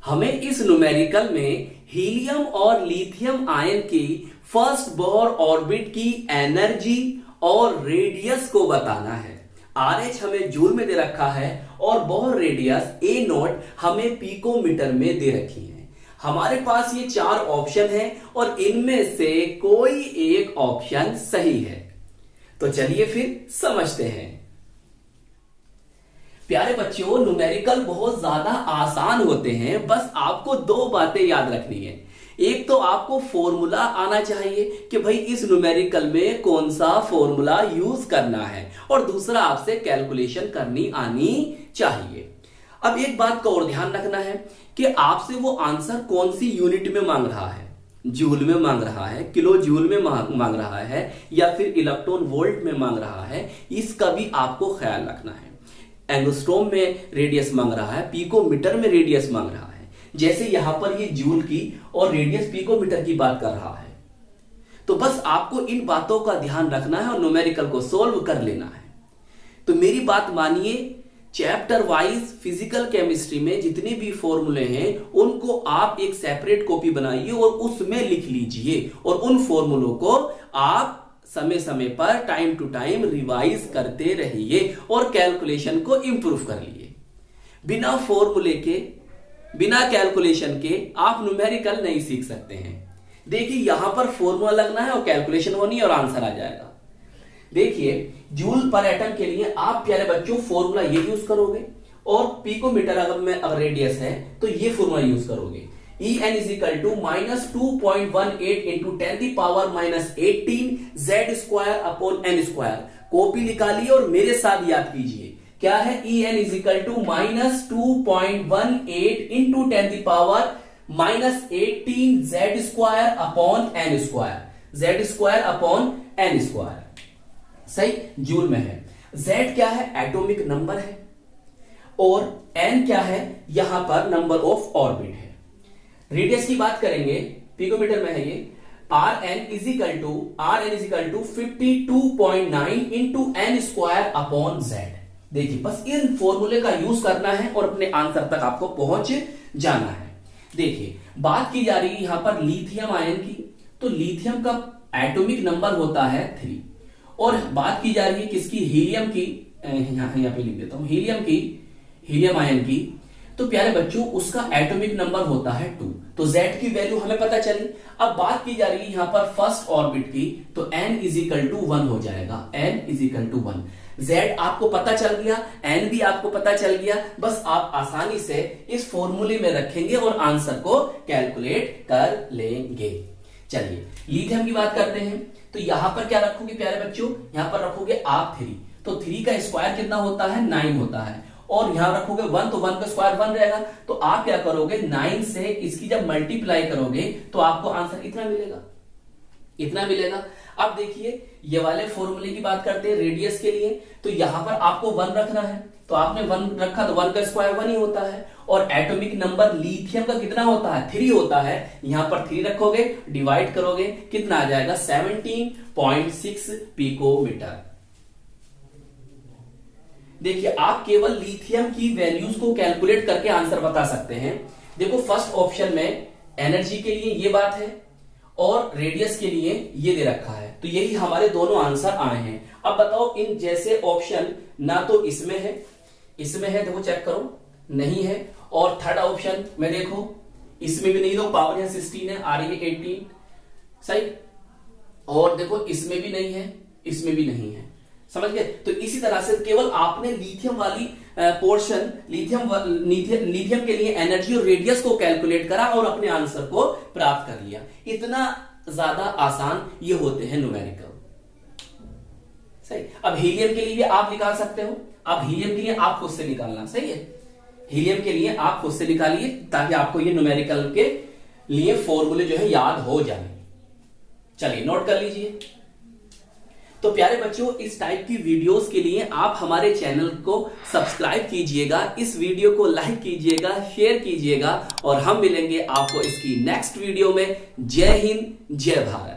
हमें इस न्यूमेरिकल में हीलियम और लिथियम आयन की फर्स्ट बोर ऑर्बिट की एनर्जी और रेडियस को बताना है। RH हमें जूल में दे रखा है और बोर रेडियस A0 हमें पिकोमीटर में दे रखी है। हमारे पास ये 4 ऑप्शन हैं और इनमें से कोई एक ऑप्शन सही है। तो चलिए फिर समझते हैं। प्यारे बच्चों, न्यूमेरिकल बहुत ज्यादा आसान होते हैं, बस आपको 2 बातें याद रखनी है। एक तो आपको फॉर्मूला आना चाहिए कि भाई इस न्यूमेरिकल में कौन सा फॉर्मूला यूज करना है, और दूसरा आपसे कैलकुलेशन करनी आनी चाहिए। अब एक बात का और ध्यान रखना है कि आपसे वो आंसर कौन सी यूनिट में मांग रहा है, जूल में मांग रहा है, किलो जूल में मांग रहा है, या फिर इलेक्ट्रॉन वोल्ट में मांग रहा है, इसका भी आपको ख्याल रखना है। एंगस्ट्रॉम में रेडियस मांग रहा है, पिकोमीटर में रेडियस मांग रहा है। जैसे यहां पर ये जूल की और रेडियस पिकोमीटर की बात कर रहा है, तो बस आपको इन बातों का ध्यान रखना है और न्यूमेरिकल को सोल्व कर लेना है। तो मेरी बात मानिए, चैप्टर वाइज फिजिकल केमिस्ट्री में जितने भी फॉर्मूले हैं उनको आप एक सेपरेट कॉपी बनाइए और उसमें लिख लीजिए, और उन फॉर्मूलों को आप समय समय पर टाइम टू टाइम रिवाइज करते रहिए और कैलकुलेशन को इंप्रूव कर लिए। बिना फॉर्मूले के, बिना कैलकुलेशन के आप न्यूमेरिकल नहीं सीख सकते हैं। देखिए यहां पर फॉर्मूला लगना है और कैलकुलेशन होनी है और आंसर आ जाएगा। देखिए जूल पर एटम के लिए आप प्यारे बच्चों फॉर्मूला ये यूज करोगे, और पिकोमीटर अगर रेडियस है तो ये फॉर्मूला यूज करोगे। En is equal to -2.18 into 10 the power -18 z square upon n square. Copy निकालिए और मेरे साथ याद कीजिए क्या है। En is equal to -2.18 into 10 the power -18 z square upon n square, z square upon n square. सही, जूल में है। z क्या है, एटॉमिक नंबर है, और n क्या है, यहां पर नंबर ऑफ ऑर्बिट है। रेडियस की बात करेंगे, पिकोमीटर में है ये। Rn is equal to 52.9 into n square upon z। देखिए बस इन फॉर्मूले का यूज करना है और अपने आंसर तक आपको पहुंच जाना है। देखिए बात की जा रही है यहां पर लिथियम आयन की, तो लिथियम का एटॉमिक नंबर होता है 3, और बात की जा रही है किसकी, हीलियम की। यहां पे लिख देता हूं हीलियम आयन की। तो प्यारे बच्चों उसका एटॉमिक नंबर होता है 2, तो Z की वैल्यू हमें पता चली। अब बात की जा रही है यहां पर फर्स्ट ऑर्बिट की, तो n इज इक्वल टू 1 हो जाएगा, n is equal to 1। Z आपको पता चल गया, n भी आपको पता चल गया, बस आप आसानी से इस फॉर्मूले में रखेंगे और आंसर को कैलकुलेट कर लेंगे। चलिए लिथियम की बात करते हैं, तो यहां पर क्या रखोगे प्यारे बच्चों, यहां पर रखोगे आप 3, तो 3 का स्क्वायर कितना होता है, 9 होता है, और यहां रखोगे 1, तो 1 का स्क्वायर 1 रहेगा। तो आप क्या करोगे, 9 से इसकी जब मल्टीप्लाई करोगे तो आपको आंसर इतना मिलेगा। अब देखिए ये वाले फॉर्मूले की बात करते हैं रेडियस के लिए, तो यहां पर आपको 1 रखना है, तो आपने 1 रखा तो 1 का स्क्वायर 1 ही होता है, और एटॉमिक नंबर लिथियम का कितना होता है, 3 होता है। यहां पर 3 रखोगे, डिवाइड करोगे, कितना आ जाएगा, 17.6 पिकोमीटर। देखिए आप केवल लिथियम की वैल्यूज को कैलकुलेट करके आंसर बता सकते हैं। देखो फर्स्ट ऑप्शन में एनर्जी के लिए ये बात है और रेडियस के लिए ये दे रखा है, तो यही हमारे दोनों आंसर आए हैं। अब बताओ इन जैसे ऑप्शन ना तो इसमें है, देखो चेक करो, नहीं है, और थर्ड ऑप्शन में देखो इसमें भी नहीं, तो पावर है 16 है, आ रही है 18, सही, और देखो इसमें भी नहीं है, इसमें भी नहीं है, समझ गए। तो इसी तरह से केवल आपने लिथियम वाली पोर्शन, लिथियम के लिए एनर्जी और रेडियस को कैलकुलेट करा और अपने आंसर को प्राप्त कर लिया। इतना ज्यादा आसान ये होते हैं न्यूमेरिकल, सही। अब हीलियम के लिए भी आप निकाल सकते हो, अब हीलियम के लिए आप खुद से निकालना, सही है, हीलियम के लिए आप खुद से निकालिए ताकि आपको ये न्यूमेरिकल के लिए फॉर्मूले जो है याद हो जाए। चलिए नोट कर लीजिए। तो प्यारे बच्चों इस टाइप की वीडियोस के लिए आप हमारे चैनल को सब्सक्राइब कीजिएगा, इस वीडियो को लाइक कीजिएगा, शेयर कीजिएगा, और हम मिलेंगे आपको इसकी नेक्स्ट वीडियो में। जय हिंद, जय भारत।